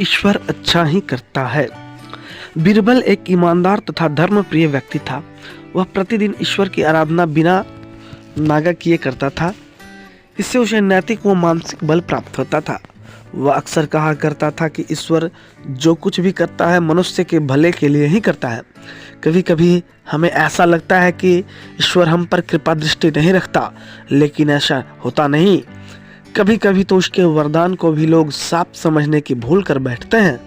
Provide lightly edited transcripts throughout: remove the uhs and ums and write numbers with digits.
ईश्वर अच्छा ही करता है। बीरबल एक ईमानदार तथा धर्मप्रिय व्यक्ति था। वह प्रतिदिन ईश्वर की आराधना बिना नागा किए करता था। इससे उसे नैतिक व मानसिक बल प्राप्त होता था। वह अक्सर कहा करता था कि ईश्वर जो कुछ भी करता है मनुष्य के भले के लिए ही करता है। कभी कभी हमें ऐसा लगता है कि ईश्वर हम पर कृपा दृष्टि नहीं रखता, लेकिन ऐसा होता नहीं। कभी कभी तो उसके वरदान को भी लोग साफ समझने की भूल कर बैठते हैं।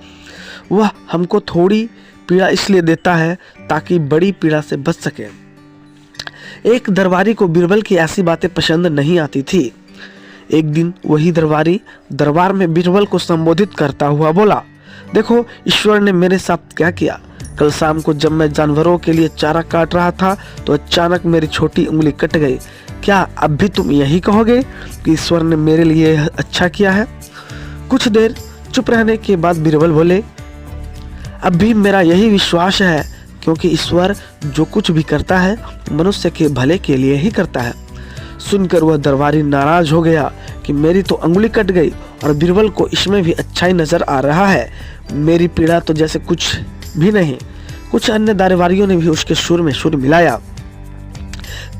वह हमको थोड़ी पीड़ा इसलिए देता है ताकि बड़ी पीड़ा से बच सके। एक दरबारी को बीरबल की ऐसी बातें पसंद नहीं आती थी। एक दिन वही दरबारी दरबार में बीरबल को संबोधित करता हुआ बोला, देखो ईश्वर ने मेरे साथ क्या किया। कल शाम को जब मैं जानवरों के लिए चारा काट रहा था तो अचानक मेरी छोटी उंगली कट गई। क्या अब भी तुम यही कहोगे कि ईश्वर ने मेरे लिए अच्छा किया है? कुछ देर चुप रहने के बाद बीरबल बोले, अब भी मेरा यही विश्वास है, क्योंकि ईश्वर जो कुछ भी करता है मनुष्य के भले के लिए ही करता है। सुनकर वह दरबारी नाराज हो गया कि मेरी तो अंगुली कट गई और बीरबल को इसमें भी अच्छाई नजर आ रहा है। मेरी पीड़ा तो जैसे कुछ भी नहीं। कुछ अन्य दरबारियों ने भी उसके सुर में सुर मिलाया।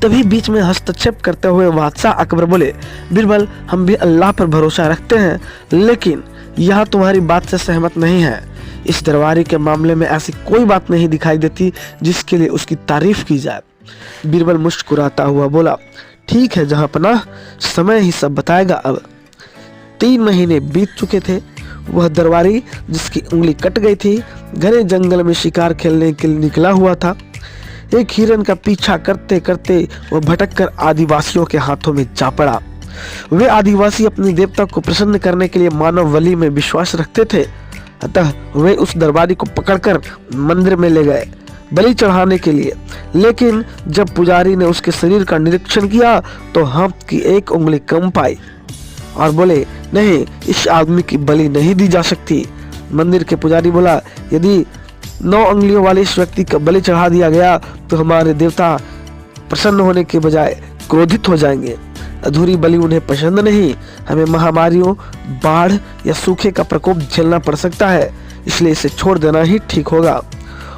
तभी बीच में हस्तक्षेप करते हुए बादशाह अकबर बोले, बीरबल हम भी अल्लाह पर भरोसा रखते हैं, लेकिन यह तुम्हारी बात से सहमत नहीं है। इस दरबारी के मामले में ऐसी कोई बात नहीं दिखाई देती जिसके लिए उसकी तारीफ की जाए। बीरबल मुस्कुराता हुआ बोला, ठीक है जहांपनाह, समय ही सब बताएगा। अब 3 महीने बीत चुके थे। वह दरबारी जिसकी उंगली कट गई थी घने जंगल में शिकार खेलने के लिए निकला हुआ था। एक हिरन का पीछा करते करते वह भटककर आदिवासियों के हाथों में जा पड़ा। वे आदिवासी अपने देवता को प्रसन्न करने के लिए मानव बलि में विश्वास रखते थे, अतः वे उस दरबारी को पकड़कर मंदिर में ले गए बलि चढ़ाने के लिए। लेकिन जब पुजारी ने उसके शरीर का निरीक्षण किया तो हाथ की एक उंगली कम पाई और बोले, नहीं, इस आदमी की बलि नहीं दी जा सकती। मंदिर के पुजारी बोला, यदि 9 उंगलियों वाले इस व्यक्ति का बलि चढ़ा दिया गया तो हमारे देवता प्रसन्न होने के बजाय क्रोधित हो जाएंगे। अधूरी बलि उन्हें पसंद नहीं। हमें महामारियों, बाढ़ या सूखे का प्रकोप झेलना पड़ सकता है, इसलिए इसे छोड़ देना ही ठीक होगा।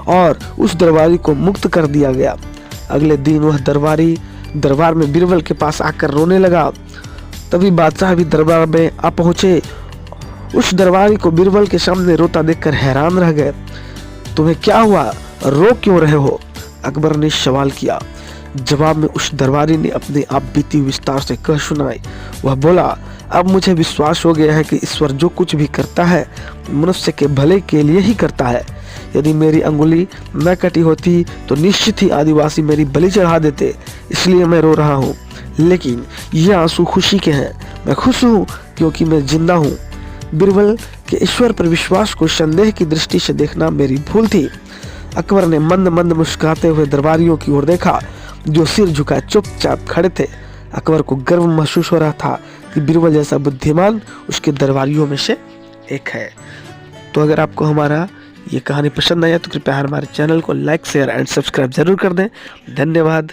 और उस दरबारी को मुक्त कर दिया गया। अगले दिन वह दरबारी दरबार में बीरबल के पास आकर रोने लगा। तभी बादशाह भी दरबार में आ पहुंचे। उस दरबारी को बीरबल के सामने रोता देखकर हैरान रह गए। तुम्हें क्या हुआ, रो क्यों रहे हो? अकबर ने सवाल किया। जवाब में उस दरबारी ने अपने आप बीती विस्तार से कह सुनाई। वह बोला, अब मुझे विश्वास हो गया है कि ईश्वर जो कुछ भी करता है मनुष्य के भले के लिए ही करता है। यदि मेरी अंगुली न कटी होती तो निश्चित ही आदिवासी मेरी बलि चढ़ा देते, इसलिए मैं रो रहा हूँ। लेकिन ये आंसू खुशी के हैं। मैं खुश हूँ क्योंकि मैं जिंदा हूँ। बीरबल के ईश्वर पर विश्वास को संदेह की दृष्टि से देखना मेरी भूल थी। अकबर ने मंद मंद मुस्कुराते हुए दरबारियों की ओर देखा जो सिर झुकाए चुपचाप खड़े थे। अकबर को गर्व महसूस हो रहा था कि बीरबल जैसा बुद्धिमान उसके दरबारियों में से एक है। तो अगर आपको हमारा ये कहानी पसंद आया तो कृपया हमारे चैनल को लाइक, शेयर एंड सब्सक्राइब जरूर कर दें। धन्यवाद।